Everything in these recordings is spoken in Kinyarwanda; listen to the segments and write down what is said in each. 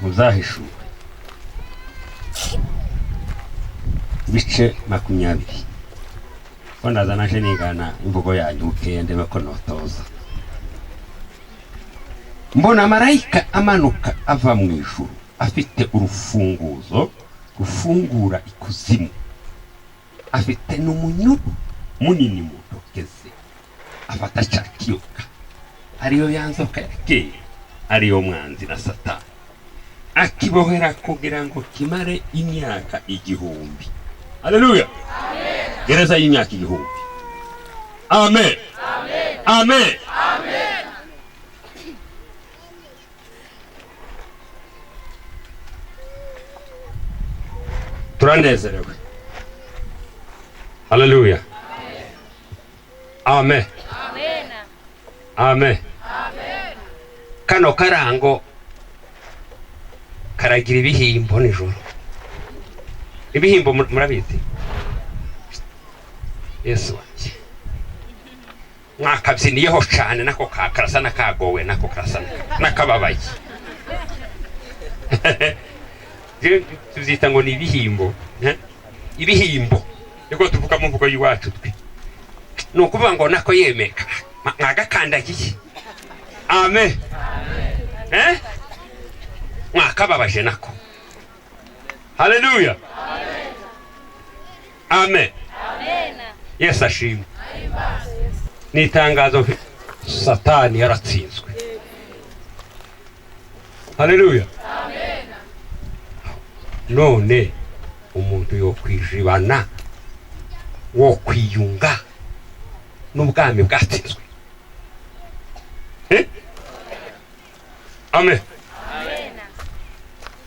muzahishuwe bice 20 ko ndaza naje nigana imvugo yanyu ukeye ndebe ko notoza. Mbona marayika amanuka ava mu ijuru afite urufunguzo rufungura ikuzimu, afite n'umunyururu munini mu ntoke ze, afata cya kiyoka ariyo yanzoka yakeye, ariyo mwanzi na satani, akibohera kugira ngo kimare imyaka 1000. Haleluya. Amen. Gereza y'imyaka 1000. Amen. Amen. Amen. Amen. Turanezerewe. Haleluya. Amen. Amen. Amen. Amen. Kano karango karagira ibihimbo nijoro. Ibihimbo murabizi? Yesu wanje. Mwakabyiniyeho cyane nako karasa nakagowe nako karasa nakababaye. Tuzita ngo ni ibihimbo. Ibihimbo. Ego tuvuga mu mvugo yiwacu twe. Nukuvuga ngo nako yemeka. Mwagakandagiye. Amen. Amen. Mwakababaje nako. Haleluya. Amen. Amen. Yes ashimwe. Ni itangazo satani yaratsinzwe. Haleluya. Amen. None umuntu yo kwijibana wo kwiyunga n'ubwami bwatsinzwe. Amen. Amen.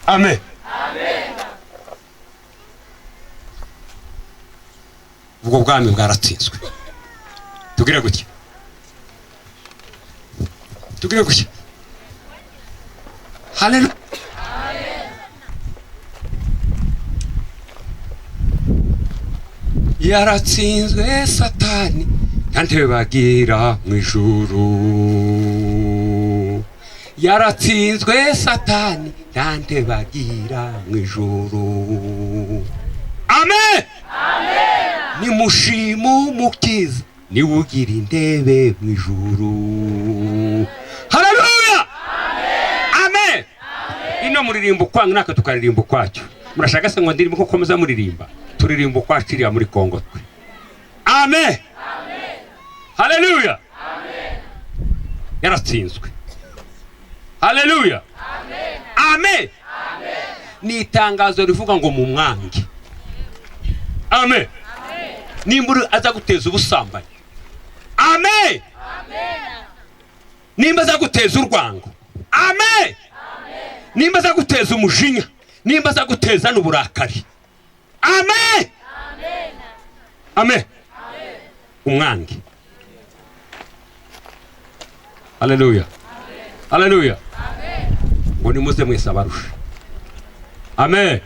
Amen. Amen. Ubwo bwami bwaratsinzwe. Tugire gutya. Tugire gutya. Haleluya. Amen. Yaratsinzwe satani yantebe bagira mu ijuru. Yaratsinzwe satani yantebe bagira mu ijuru. Amen. Amen. Ni mushimu mukiza ni ugira indebe mu ijuru. Haleluya. Amen. Amen. Ino muririmbo kwanga naka tukaririmbo kwacyo. Murashaka se ngo ndirimo gukomeza muririmba. Turirimbo kwaciriya muri Kongo twe. Amen. Amen. Haleluya. Amen. Yaratsinzwe. Haleluya. Amen. Amen. Amen. Ni itangazo rivuga ngo mu mwangi. Amen. Amen. Nimbura aza guteza ubusambanyi. Amen. Amen. Nimba aza guteza urwango. Amen. Amen. Nimba aza guteza umujinya. Nimba aza guteza n'uburakari. Amen. Amen. Amen. Amen. Umwangi. Haleluya. Amen. Haleluya. Amen. Ngo nimuze mwese abarusha. Amen. Amen.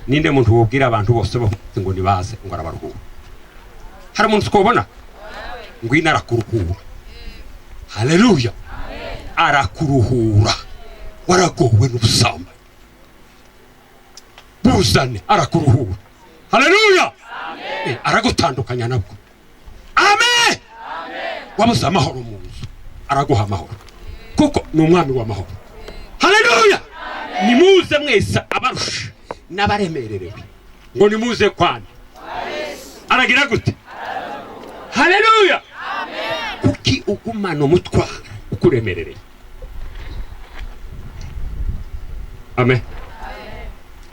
Ninde muntu wobwira abantu bose ngo nibaze ngo arabaruhura. Hari umuntu twobona ngo ina arakuruhura. Haleluya. Amen. Arakuruhura. Waragowe n'ubusamba. Buzane arakuruhura. Haleluya. Amen. Aragutandukanya nabwo. Amen. Amen. Wabuze amahoro mu nzu araguha amahoro kuko ni umwami w'amahoro. Haleluya. Nimuze mwese abarusha n'abaremererewe ngo nimuze kwana. Aragira gute? Haleluya. Amen. Kuki ugumana umutwara ukuremerereye. Amen.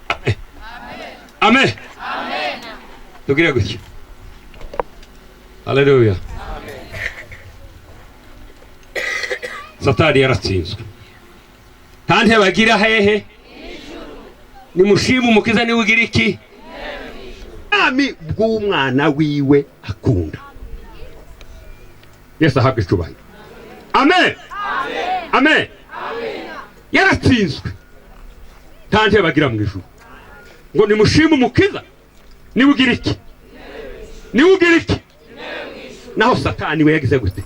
Amen. Amen. Amen. Tugire gutya. Haleluya. Amen. Satani yaratsinzwe. Kandi bagira hehe? Ni mushimu umukiza ni ugira iki? Ami bw'umwana wiwe akunda. Yesu ahabwe icyubahiro. Amen. Amen. Amen. Amen. Yaratsinzwe. Kandi bagira mu ijuru. Ngo ni mushimu umukiza ni ugira iki? Ni ugira iki? Naho satani we yagize gute?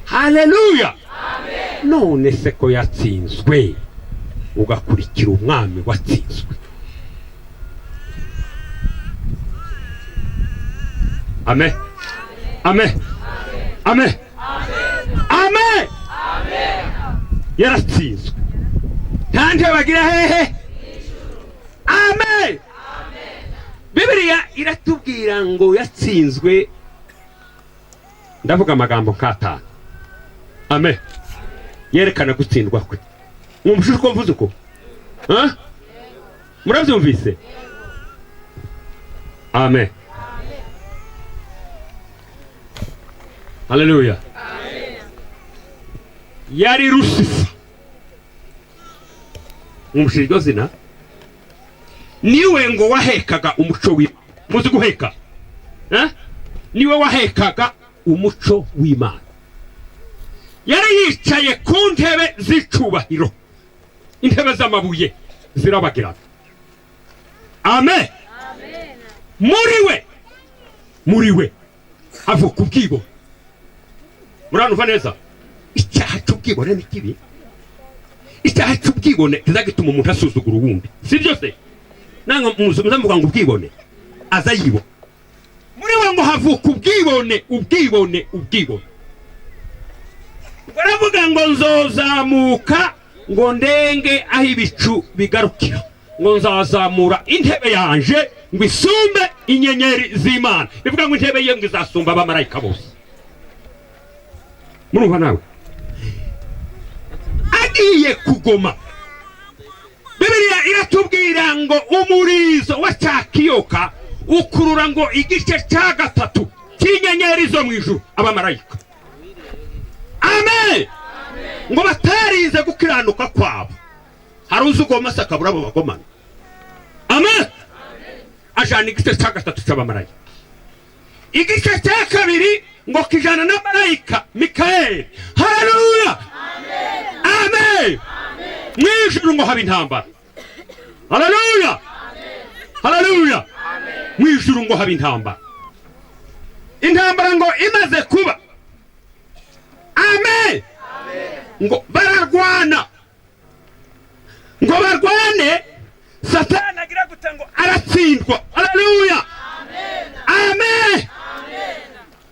Haleluya. Amen. None se ko yatsinzwe ugakurikira umwami watsinzwe. Amen. Amen. Amen. Amen. Yaratsinzwe. Kandi bagira hehe? Amen. Bibiliya iratubwira ngo yatsinzwe. Ndavuga amagambo nk'atanu. Amen. Yerekana gutsindwa kwe. Mwumvise uko mvuze uko? Murabyumvise? Amen. Haleluya. Yari Lucifer. Mwumvise iryo zina? Niwe ngo wahekaga umuco w'Imana. Muzi guheka? Niwe wahekaga umuco w'Imana. Yari yicaye ku ntebe z'icubahiro, intebe z'amabuye zirabagirana. Amen. Muri we havuka ubwibone. Muranumva neza? Icyaha cy'ubwibone ni kibi. Icyaha cy'ubwibone kizagituma umuntu asuzugura uwundi, si byo se? Nanga muzamuvuga ngo ubwibone aza yibo. Muri we ngo havuka ubwibone. Baravuga ngo nzozamuka ngo ndenge aho ibicu bigarukira, ngo nzazamura intebe yanje ngo isumbe inyenyeri z'Imana. Bivuga ngo intebe ye ngo izasumba abamarayika bose. Murumva nawe? Agiye kugoma. Bibiliya iratubwira ngo umurizo wa cyakiyoka ukurura ngo igice cya gatatu cy'inyenyeri zo mu ijuru, abamarayika. Amen. Ngo batarize gukiranuka kwabo. Hari uzugoma sakabura abo bagomana. Amen. Ajana igice cya gatatu cy'abamarayika. Igice cya kabiri ngo kijana na marayika Mikaeli. Haleluya. Amen. Mwijuru ngo haba intambara. Haleluya. Haleluya. Mwijuru ngo haba intambara. Intambara ngo imaze kuba. Amen. Ngo bararwana. Ngo barwane, satani agira gute ngo aratsindwa. Haleluya. Amen.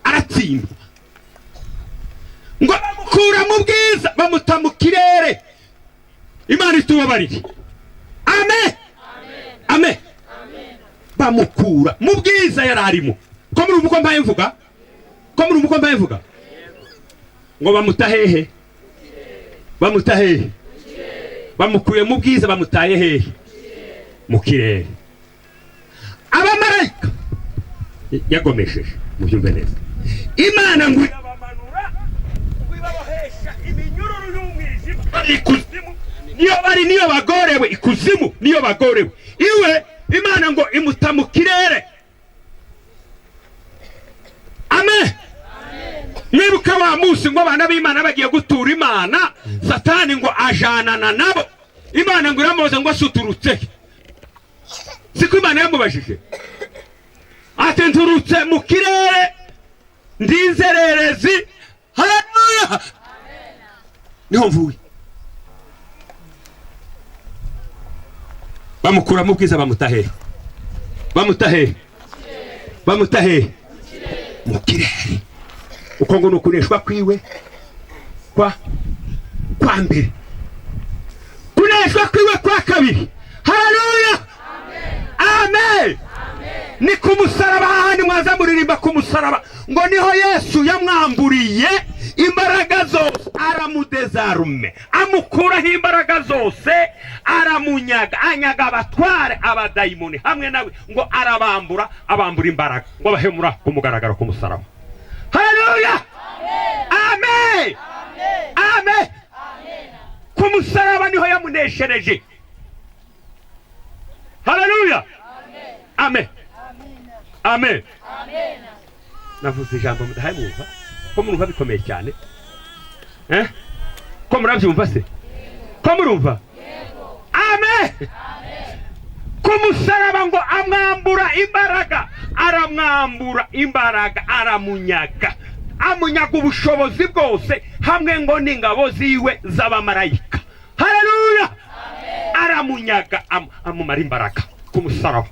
Aratsindwa. Ngo bamukura mu bwiza bamuta mu kirere. Imana itubabarire. Amen. Amen. Bamukura mu bwiza yararimo. Ko muri uko mbaye mvuga? Ngo bamuta hehe? Bamukuye mu bwiza bamutaye hehe? Mu kirere. Abamarayika yagomesheje mu byumve neza. Imana ngo irabamanura ngo ibabohesha iminyururu y'umwijima ikuzimu. Niyo bagorewe ikuzimu, niyo bagorewe. Iwe Imana ngo imuta mu kirere. Amen. Mwibuka wa munsi ngo abana b'Imana bagiye gutura Imana, satani ngo ajanana nabo. Imana ngo iramubaza ngo asuturutse. Siko Imana yamubajije. Ati nturutse mu kirere ndinzererezi. Haleluya. Niho mvuye. Bamukura mu bwiza bamutahe mu kirere. Uko ngo nukuneshwa kwiwe kwa mbere, kuneshwa kwiwe kwa kabiri. Haleluya. Amen. Ni ku musaraba hahandi mwaza muririmba ku musaraba ngo niho Yesu yamwamburiye imbaraga zose, aramudezarume, amukuraho imbaraga zose, aramunyaga, anyaga abatware abadayimoni hamwe nawe, ngo abambura imbaraga, ngo abahemura ku mugaragaro ku musaraba. Haleluya. Amen. Amen. Ku musaraba niho yamuneshereje. Haleluya. Amen. Amen. Navuze ijambo mudahaye mwumva? Ko murumva bikomeye cyane? Ko murabyumva se? Ko murumva? Amen. Ku musaraba ngo amwambura imbaraga, aramwambura imbaraga, amunyaga ubushobozi bwose hamwe ngo n'ingabo ziwe z'abamarayika. Haleluya. aramunyaga amumara imbaraga ku musaraba.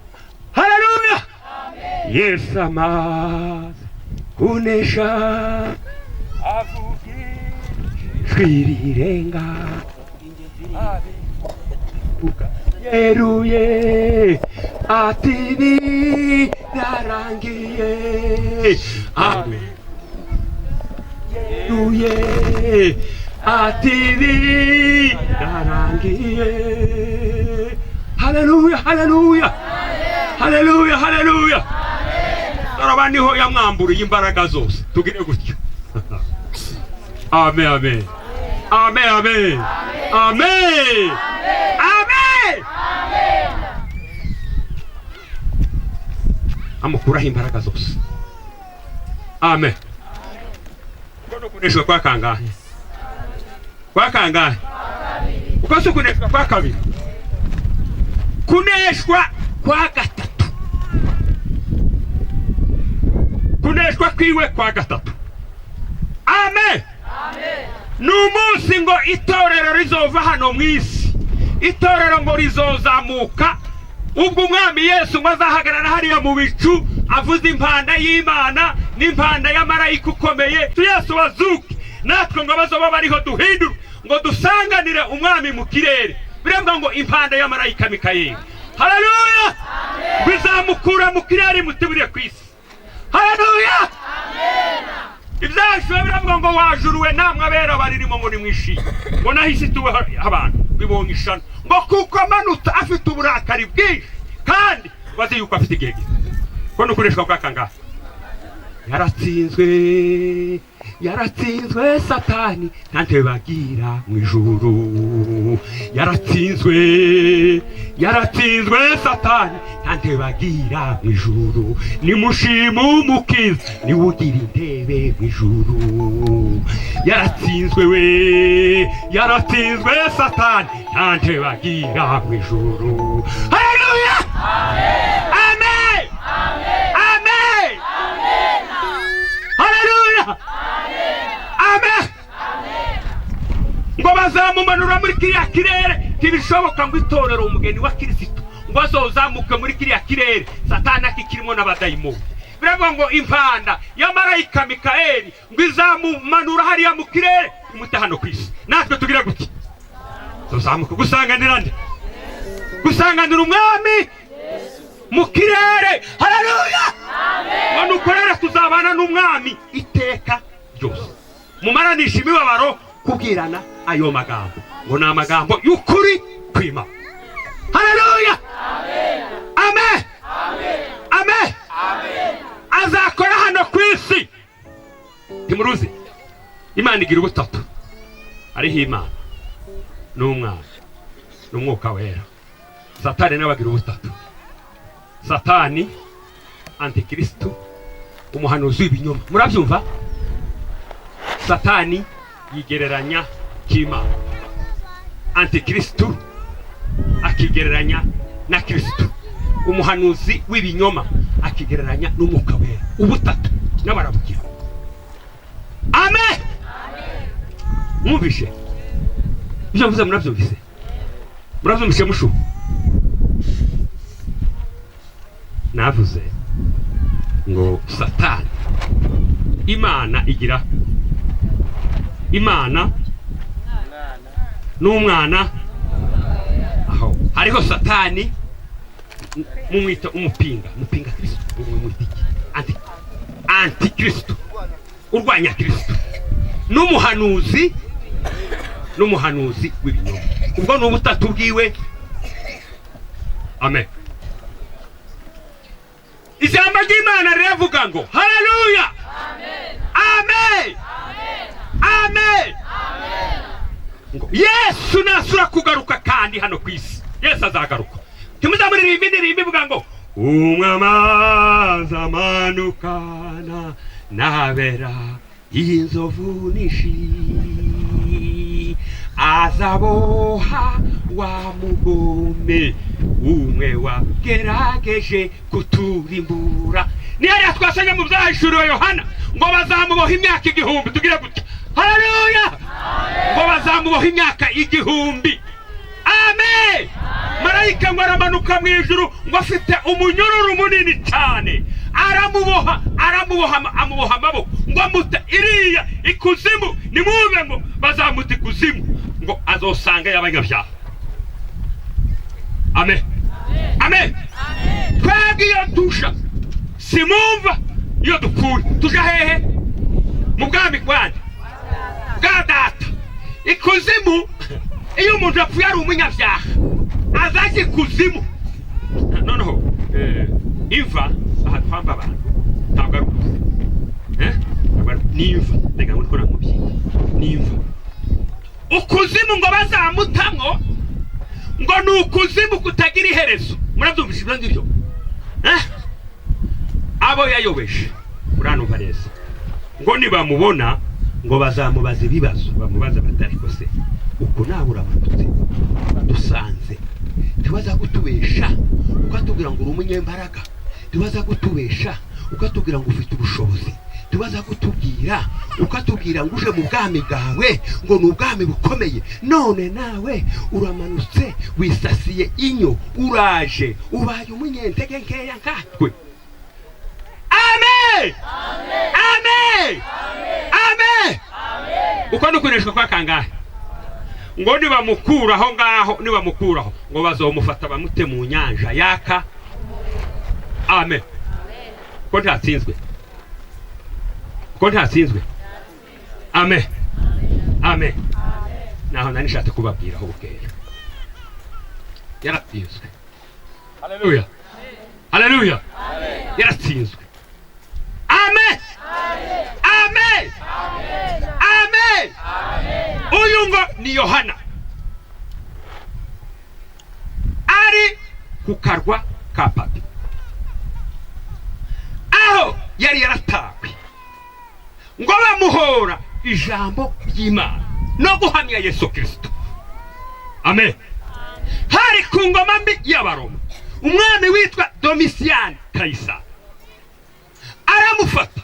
Haleluya. Yesu amaze kunesha avuge twirirenga yeruye ati birarangiye. Amen. Yeruye ati birarangiye. Haleluya, haleluya, haleluya, haleluya. Araba niho yamwamburiye imbaraga zose. Tugire gutyo. Amen, amen, amen, amen, amen, amen. Amukuraho imbaraga zose. Amen. Kono kuneshwa kwa kangahe? Kwa kangahe? Uko se kuneshwa kwa kabiri? Kuneshwa kwa gatatu. Kuneshwa kwiwe kwa gatatu. Amen. Numunsi ngo itorero rizova hano mwisi. Itorero ngo rizozamuka ubwo umwami Yesu ngo azahagarara hariya mu bicu avuze impanda y'Imana n'impanda y'amarayika ukomeye. Yesu wazuke natwe ngo bazoba bariho duhindura ngo dusanganire umwami mu kirere. Biremba ngo impanda y'amarayika Mikayeli. Haleluya. Bizamukura mu kirere mutubire kwisi. Haleluya. Amen. Ibyashwe biravuga ngo wajuruwe namwe abera baririmo ngo nimwishime. Ngo nahise tuwe abantu bibonye ishano. Ngo kuko amanutse afite uburakari bwinshi kandi bazi yuko afite igege. Ko nukureshwa kwa kangahe? Yaratsinzwe, yaratsinzwe satani ntante bagira mu ijuru. Yaratsinzwe, yaratsinzwe satani ntante bagira mu ijuru. Nimushima umukiza niwe ugira intebe mu ijuru. Yaratsinzwe we, yaratsinzwe satani ntante bagira mu ijuru. Haleluya. Amen. Amen. Amen. Amen. Haleluya. Amen. Ngo bazamumanura muri kiriya kirere. Ntibishoboka ngo itorero umugeni wa Kristo ngo azozamuke muri kiriya kirere satani akikirimo n'abadayimoni. Biravuga ngo impanda y'amarayika Mikayeli ngo izamumanura hariya mu kirere imutahano kwisi. Natwe tugira guti tuzamuka gusanganira nde? Gusanganira umwami mu kirere. Haleluya. Amen. Ngo nukorera tuzabana n'umwami iteka ryose. Mumaranisha imibabaro kubwirana ayo magambo ngo ni amagambo y'ukuri kwima. Haleluya. Amen. Amen. Amen. Amen. Azakora hano kwisi. Timuruzi Imana igira ubutatu. Ariho Imana n'umwana n'umwuka wera. Satani n'abagira ubutatu. Satani Antikristo umuhanuzi w'ibinyoma. Murabyumva? Satani yigereranya n'Imana. Antikristo akigereranya na Kristo. Umuhanuzi w'ibinyoma akigereranya n'umwuka wera. Ubutatu n'abarabugira. Amen. Mwumvishe? Ibyo mvuze murabyumvise? Murabyumvishe mushu? Navuze ngo Satani Imana igira Imana n'umwana. Aho hariho Satani mumwita umupinga Kristo. Antikristo urwanya Kristo n'umuhanuzi w'ibinyoma. Ubwo ni ubutatu bwiwe. Amen. Ijambo ry'Imana riravuga ngo haleluya. Amen. Amen. Ngo Yesu nasura kugaruka kandi hano kwisi. Yesu azagaruka. Timuzamuririmba indirimbo ivuga ngo umwamazi amanukana nabera inzovu nishi azaboha wa mugome umwe wagerageje kuturimbura. Ni hariya twasanga mu byahishuriwe Yohana ngo bazamuboha imyaka 1000. Tugire gutya. Haleluya. Ngo bazamuboha imyaka 1000. Amen. marayika ngo aramanuka mu ijuru ngo afite umunyururu munini cyane, amuboha amaboko ngo amuta iriya ikuzimu, nimwumve ngo bazamuta ikuzimu ngo azosanga y'abanyabyaha. Amen, amen. Twebwe iyo dusha simumva, iyo dupfuye tuja hehe? Mu bwami bwanjye bwa data. Ikuzimu iyo umuntu apfuye ari umunyabyaha azaje ikuzimu. Noneho imva aha twamba abantu ntabwo ari n'imva, reka ngo twora mubyita n'imva. Ukuzimu ngo bazamutamwo ngo ni ukuzimu kutagira iherezo. Murabyumvise ibyo ngibyo? Abo yayobeje uranumva neza ngo nibamubona ngo bazamubaza ibibazo, bamubaza batari ko se uko nawe urabatutse dusanze ntibaza gutubesha ukatubwira ngo uri umunyembaraga, ntibaza gutubesha ukatubwira ngo ufite ubushobozi, ntibaza gutubwira ukatubwira ngo uje mu bwami bwawe ngo ni ubwami bukomeye, none nawe uramanutse wisasiye inyo uraje ubaye umunyentege nkeya nkatwe. Amen, amen, amen. Uko nukuneshwa kwa kangahe ngo nibamukuraho ngaho, nibamukuraho ngo bazomufata bamute mu nyanja yaka. Amen. Ko ntatsinzwe, ko ntatsinzwe. Amen, amen. Naho nani nishatse kubabwiraho bukeye yaratsinzwe. Haleluya, haleluya. Yaratsinzwe. Amen, amen, amen. Uyu ngo ni Yohana ari ku karwa ka Patimo, aho yari yaratawe ngo bamuhora ijambo ry'Imana no guhamya Yesu Kristo. Amen. Hari ku ngoma mbi y'Abaroma umwami witwa Domisiyani Kayisari aramufata,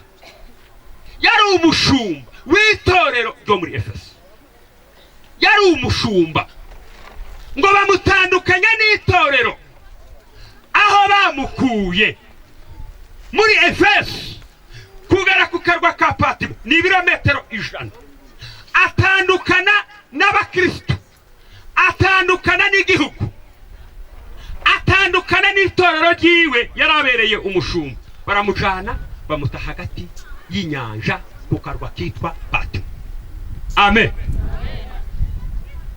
yari umushumba w'itorero ryo muri Efeso, yari umushumba ngo bamutandukanya n'itorero aho bamukuye muri Efeso kugera ku karwa ka Patimo ni ibirometero 100. Atandukana n'abakristo, atandukana n'igihugu, atandukana n'itorero ryiwe yarabereye umushumba. Baramujana bamuta hagati y'inyanja ku karwa kitwa Patimo. Amen.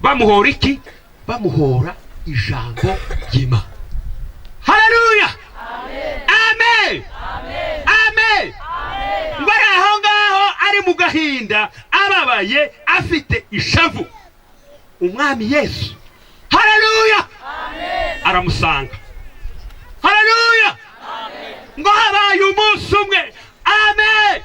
Bamuhora iki? Bamuhora ijambo ry'Imana. Haleluya, amen, amen. Ngwara aho ngaho ari mu gahinda ababaye afite ishavu, umwami Yesu, haleluya, aramusanga. Haleluya. Ngo habaye umunsi umwe, amen,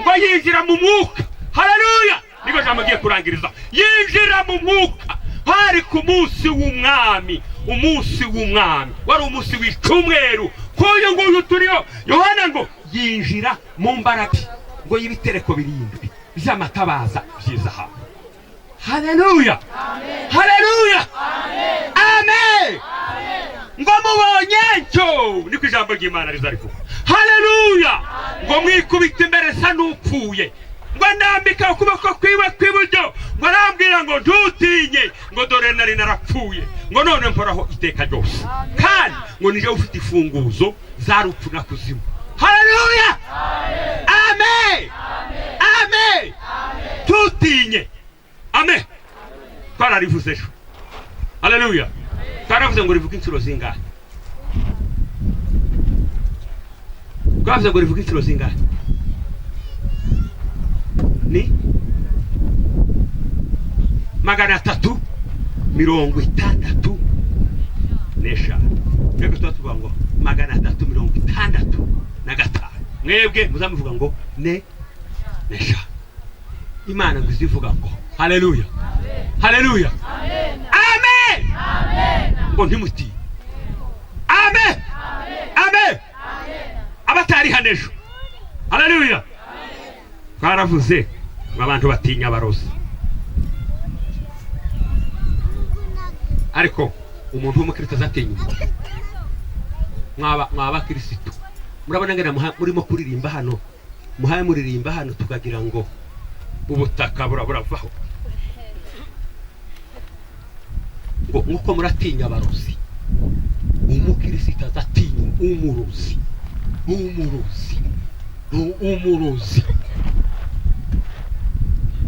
ngo yinjira mu mwuka. Haleluya. Niko jambo giye kurangiriza, yinjira mu mwuka. Hari ku munsi w'umwami, umunsi w'umwami wari umunsi w'icumweru. Kuyo nguyu turiyo Yohana ngo yinjira mu mbaraga ngo y'ibitereko 7 by'amatabaza by'izahabu. Haleluya, haleluya, amen. Ngo mubonye cyo niko ijambo ry'Imana rizarivuga. Haleluya. Ngo mwikubita imbere sa n'upfuye, ngo ndambika ukuboko kwiwe kw'iburyo, ngo arambwira ngo ntutinye, ngo dore nari narapfuye, ngo none mporaho iteka ryose, kandi ngo nije ufite ifunguzo za rupfu na kuzimu. Haleluya, amen, amen. Tutinye, amen. Twararivuze ejo. Haleluya. Twaravuze ngo rivuga inshuro zingahe? Twavuze ngo rivuga inshuro zingahe? Ni 365. Mwebwe tuvuga ngo 365. Mwebwe muzamuvuga ngo ne nesha. Imana ngizivuga ngo haleluya, haleluya, amen, amen. Ngo ntimuti, amen, amen. Abatari hanejo, haleluya. Twaravuze abantu batinya abarozi, ariko umuntu w'umukristo azatinya mwaba kristo murabona ngena murimo kuririmba hano muhaye muririmba hano tukagira ngo ubutaka buravaho ngo nkuko muratinya abarozi umukristo azatinya umurozi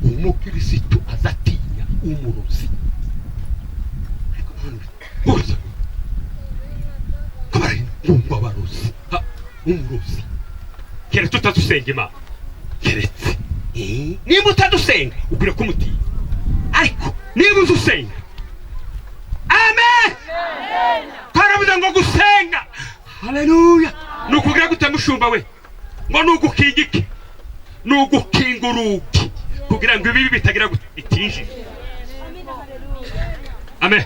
umukristo azatinya umurozi ngumva abarozi umurozi keretse utadusenga Imana keretse niba utadusenga ukwiye kumutinya ariko niba uzi usenga amen twaravuze ngo gusenga haleluya nukugira gute mushumba we ngo nugukingike nugukinga urugi kugira ngo ibi bitagira gute itinjire amen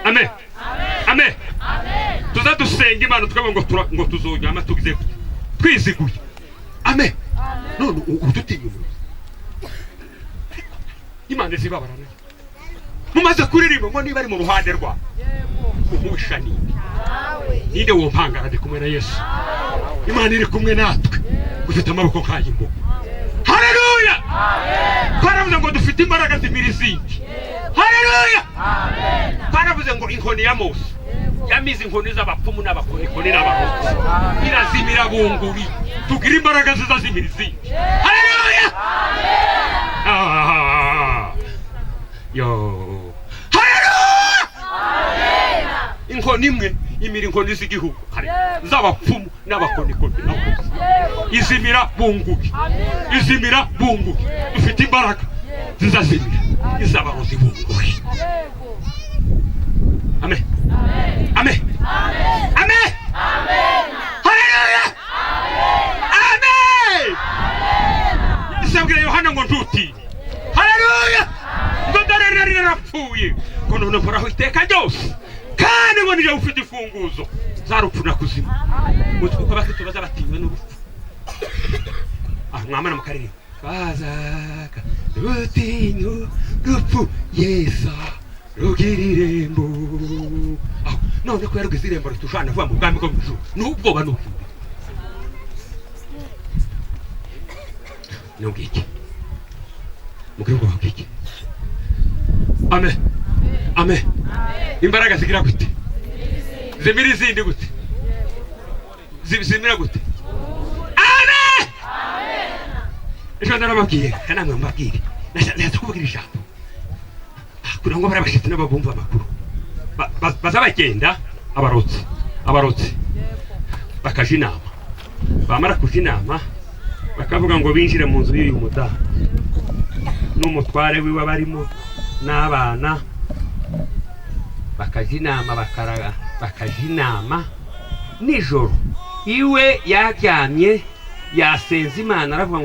amen amen tuzadusenga Imana tukavuga ngo tuzonyama tugize twiziguye amen none udutinya umurozi Imana zibabarana mumaze kuririmba ngo niba ari mu ruhande rwa umushani ninde wo mpangara ndi kumwe na Yesu Imana iri kumwe natwe ufite amaboko nk'ay'ingoma haleluya twaravuze ngo dufite imbaraga z'imirizindi haleluya twaravuze ngo inkoni ya Mose yamize inkoni z'abapfumu n'abakonikoni n'abarozi irazimira bunguri tugira imbaraga z'imirizindi haleluya yo haleluya inkoni imwe imira inkoni z'igihugu z'abapfumu n'abakonikoni n'abarozi izimira bunguri dufite imbaraga zizazimira iz'abarozi bunguri amen amen amen haleluya amen isabwira Yohana ngo ntutinye haleluya ngo dore narapfuye ngo none mporaho iteka ryose kandi ngo nije ufite ifunguzo zarupfu na kuzimu mutwe uko abakristo bazabatinywe n'urupfu mwamana mu karere bazaka rutinyo rupfu Yesu rugira irembo none ko yarugize irembo ritushana vuba mu bwami bwo mwijuru n'ubwoba n'ubwumbi n'ubwiki mukiri ubwoba bwiki amen amen imbaraga zigira gute zimira izindi gute zimira gute amen ejo narababwiye namwe mbabwire naza kuvugira ijambo kugira ngo barabashitse n'ababumva amakuru baza bagenda abarotsi bakaja inama bamara kuja inama bakavuga ngo binjire mu nzu y'uyu mudamu n'umutware wiwe barimo n'abana bakaja inama nijoro iwe yaryamye yasenze Imana aravuga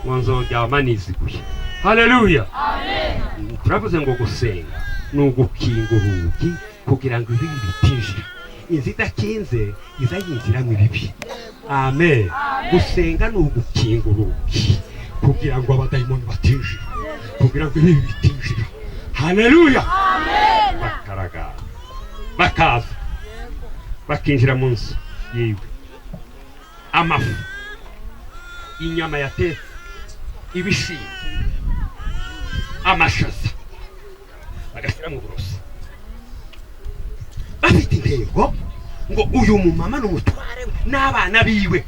ngo nzoryama niziguye haleluya amen turavuze ngo gusenga nugukinga urugi kugira ngo ibi bitinjira inzi idakinze izayinjiramo ibibi amen gusenga nugukinga urugi kugira ngo abadayimoni batinjira kugira ngo ibi bitinjira haleluya amen bakaraga bakaza bakinjira mu nzu yiwe amafu inyama yatetse ibishimbo amashaza bagashyira mu buroso bafite intego ngo uyu mumama n'umutware n'abana biwe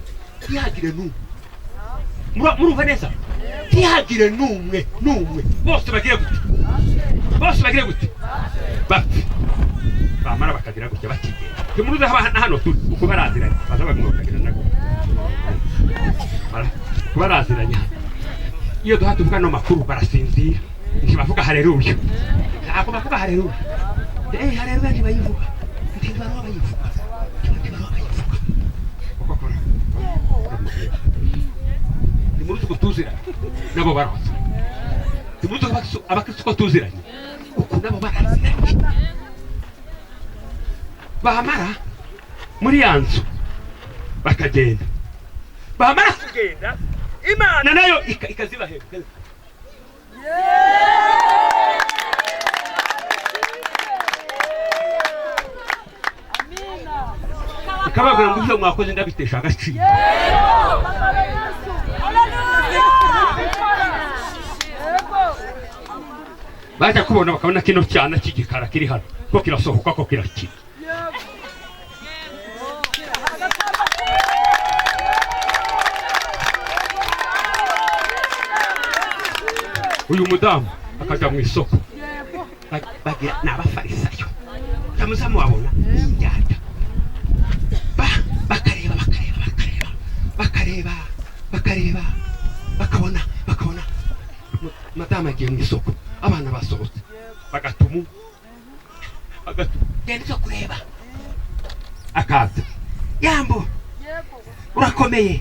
ntihagire n'umwe murumva neza ntihagire n'umwe bose bagire gute bapfe bamara bakagira gutya bakigenda timuruze hano turi uko baraziranye baza bagomba bakagira nago baraziranye iyo duha tuvuga no makuru barasinzira ntibavuga haleluya ntabwo bavuga haleluya haleluya ntibayivuga ntibayivuga timuruze kutuzira nabo baraza timuruze abakristo ko tuziranye uko nabo baraziranye bahamara muri ya nzu bakagenda bahamara kugenda Imana nayo ikazibahera akababwira ngo ibyo mwakoze ndabitesha agaciro. Bajya kubona bakabona kino cyana cy'igikara kiri hano ko kirasohoka ko kirakina. Uyu mudamu akajya mu isoko bagira n'abafarisayo tamuzamu wabona njyana bakareba bakabona madamu agiye mu isoko abana basohotse bagatumu genda kureba akaza yambo urakomeye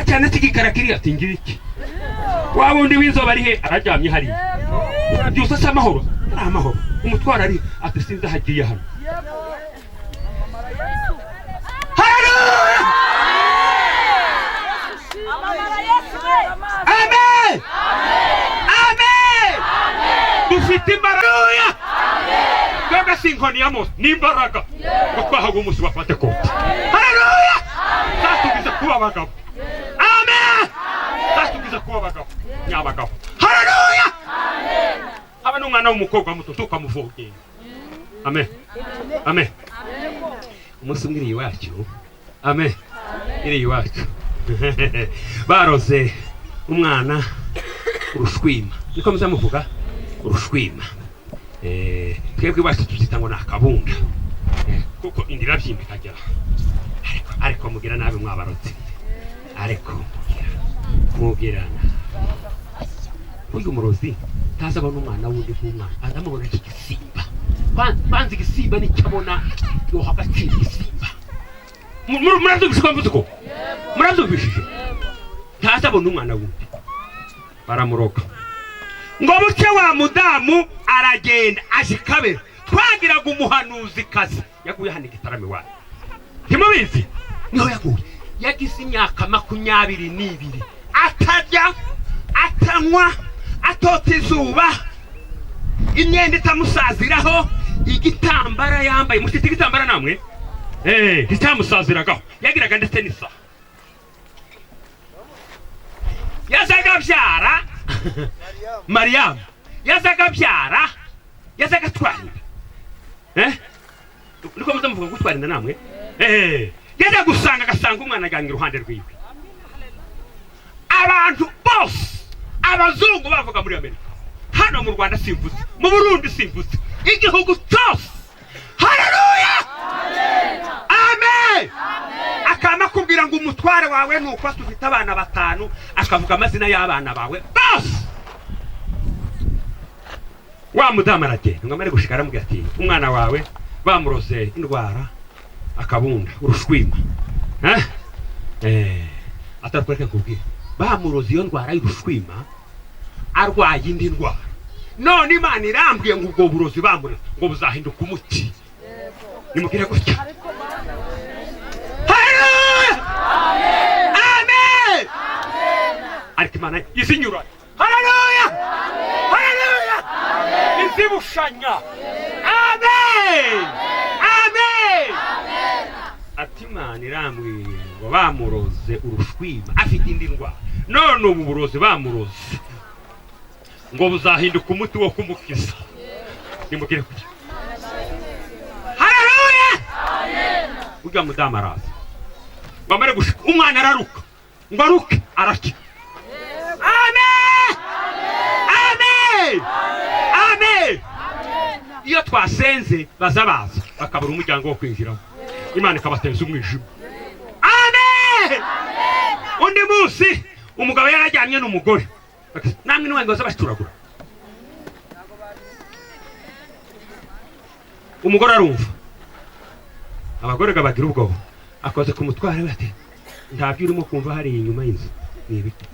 cyane cy'igikara kiri ati ngiriki wabundi wizoba ari he arajyamye hari byose se amahoro amahoro umutwara ari ati sinza hagiye hano. Amen amen dufite imbaraga twebwe sinkoni ya Mose n'imbaraga ngo twahaga umunsi wa Pentekote. Haleluya tatugize kuba abagabo. Amen tatugize kuba abagabo nyabagabo. Haleluya aba n'umwana w'umukobwa muto tukamuvogera. Amen amen umunsi mwiri iwacu. Amen iri iwacu baroze umwana urushwima niko muzamuvuga urushwima. Twebwe iwacu tuzita ngo nakabunda kuko indira byimbi kagera ariko mugira nabi mwabarotse ariko mugirana uyu murozi tazabona umwana wundi nk'umwana azamubona igisimba banzi igisimba nicyabona yo hagati igisimba murabyumvishije mvuduko murabyumvishije tazabona umwana wundi baramuroga ngo buke wa mudamu aragenda ashikabera twagiraga umuhanuzi kazi yaguye hano igitarame wayo ntimubizi niho yaguye yagize imyaka 22 atarya atanywa atota izuba imyenda itamusaziraho igitambara yambaye mushite igitambara namwe itamusaziragaho yagiraga ndetse n'isa yazaga byara Mariam yazaga byara yazaga twarinda niko muzamuvuga gutwarinda namwe yaza gusanga agasanga umwana aganga iruhande rwiwe. Abantu bose abazungu bavuga muri Amerika hano mu Rwanda simvuze mu Burundi simvuze igihugu cyose. Haleluya amen akama kubwira ngo umutware wawe nuko afite abana 5 akavuga amazina y'abana bawe bose. Wa mudamu aragenda ngo amare gushikara mubwira ati umwana wawe bamuroze indwara akabunda urushwima atarukwereka kubwira bamuroze iyo ndwara y'urushwima arwaye indi ndwara none Imana irambwiye ngo ubwo burozi bamuroze ngo buzahinduka umuti. Nimubwire gutya. Haleluya amen ariko Imana izinyura. Haleluya haleluya izibushanya. Amen amen ati Imana irambwiye ngo bamuroze urushwima afite indi ndwara none ubu burozi bamuroze ngo buzahinduka umuti wo kumukiza. Nimubwire gutya. Haleluya ujya mudamu araza ngo amare gushika umwana araruka ngo aruke arakira. Amen amen amen iyo twasenze bazabaza bakabura umuryango wo kwinjiramo Imana ikabateza umwijima. Amen undi munsi umugabo yarajyanye n'umugore namwe n'uwange bazabashturagura umugore arumva abagore gabagira ubwoba akoze ku mutware bate ndabyo urimo kumva hari inyuma y'inzu n'ibiti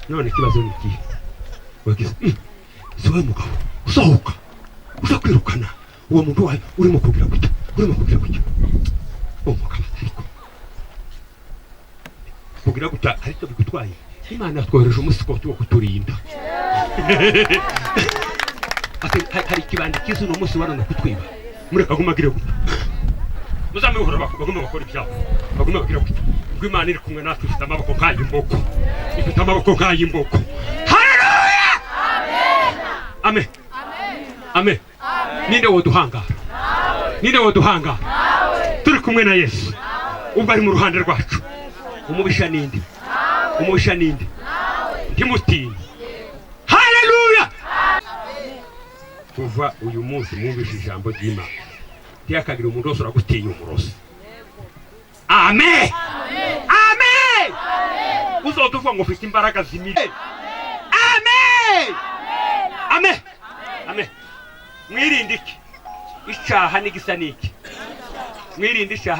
none kibazo niki wagize sowe mugabo usohoka uza kwirukana uwo muntu wawe urimo kugira gutya umugabo ariko kugira gutya ariko bigutwaye Imana yatwohereje umusiko wo kuturinda hari kibandi kizu no musi warona kutwiba mureka gumagire gutya muzamihora baguma bakora ibyabo baguma bagira gutya ubwo Imana iri kumwe natwe ifite amaboko nk'ay'imboko ifite amaboko nk'ay'imboko. Haleluya amen amen. Ninde woduhangara ninde woduhangara turi kumwe na Yesu ubwo ari mu ruhande rwacu. Umubisha ninde umubisha ninde ntimutinye. Haleluya kuva uyu munsi mwumvishe ijambo ry'Imana ntiyakagira umuntu wose uragutinya umurozi. Amen amen. Uzoduvuga ngo ufite imbaraga zimire. Amen amen amen. Mwirinde iki icyaha n'igisa n'iki mwirinde icyaha